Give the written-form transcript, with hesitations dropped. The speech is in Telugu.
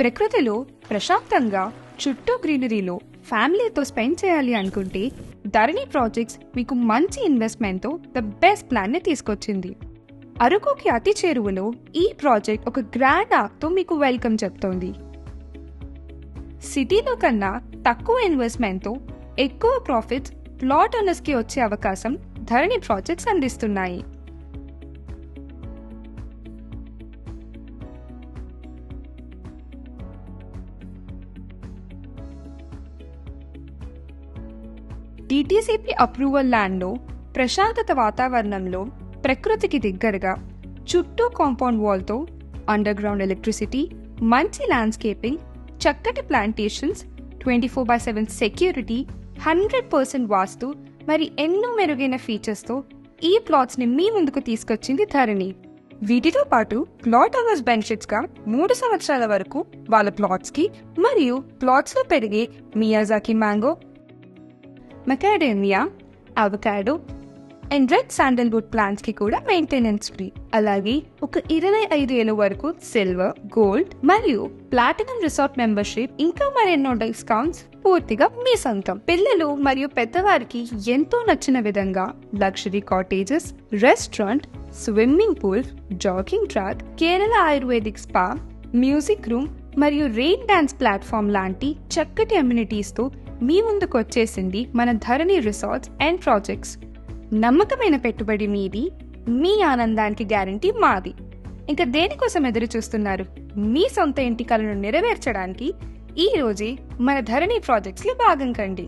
ప్రకృతిలో ప్రశాంతంగా చుట్టూ గ్రీనరీలో ఫ్యామిలీతో స్పెండ్ చేయాలి అనుకుంటే ధరణి ప్రాజెక్ట్స్ మీకు మంచి ఇన్వెస్ట్మెంట్తో ద బెస్ట్ ప్లాన్ని తీసుకొచ్చింది. అరకుకి అతి చేరువలో ఈ ప్రాజెక్ట్ ఒక గ్రాండ్ ఆర్క్తో మీకు వెల్కమ్ చెప్తోంది. సిటీలో కన్నా తక్కువ ఇన్వెస్ట్మెంట్తో ఎక్కువ ప్రాఫిట్స్ ప్లాట్ ఓనర్స్కి వచ్చే అవకాశం ధరణి ప్రాజెక్ట్స్ అందిస్తున్నాయి. డిటిసిపి అప్రూవల్ ల్యాండ్లో ప్రశాంతత వాతావరణంలో ప్రకృతికి దగ్గరగా చుట్టూ కాంపౌండ్ వాల్తో అండర్ గ్రౌండ్ ఎలక్ట్రిసిటీ, మంచి ల్యాండ్స్కేపింగ్, చక్కటి ప్లాంటేషన్స్, 24/7 సెక్యూరిటీ, 100% వాస్తు మరి ఎన్నో మెరుగైన ఫీచర్స్తో ఈ ప్లాట్స్ని మీ ముందుకు తీసుకొచ్చింది ధరణి. వీటితో పాటు ప్లాట్ ఓనర్స్ బెనిఫిట్స్గా 3 సంవత్సరాల వరకు వాళ్ళ ప్లాట్స్కి మరియు ప్లాట్స్లో పెరిగే Miyazaki mango, macadamia, avocado and red sandalwood plants కి కూడా మెయింటెనెన్స్ ఫ్రీ. అలాగే ఒక 25 ఏళ్ల వరకు సిల్వర్, గోల్డ్ మరియు ప్లాటినం రిసార్ట్ మెంబర్షిప్, ఇంకా మరెన్నో డిస్కౌంట్స్ పూర్తిగా మీ సొంతం. పిల్లలు మరియు పెద్దవారికి ఎంతో నచ్చిన విధంగా luxury cottages, restaurant, swimming pool, jogging track, Kerala ayurvedic spa, music room మరియు రెయిన్ డాన్స్ ప్లాట్ఫామ్ లాంటి చక్కటి అమ్యూనిటీస్తో మీ ముందుకు వచ్చేసింది మన ధరణి రిసార్ట్స్ అండ్ ప్రాజెక్ట్స్. నమ్మకమైన పెట్టుబడి మీది, మీ ఆనందానికి గ్యారంటీ మాది. ఇంకా దేనికోసం ఎదురు చూస్తున్నారు? మీ సొంత ఇంటి కలను నెరవేర్చడానికి ఈ రోజే మన ధరణి ప్రాజెక్ట్స్లో భాగం కండి.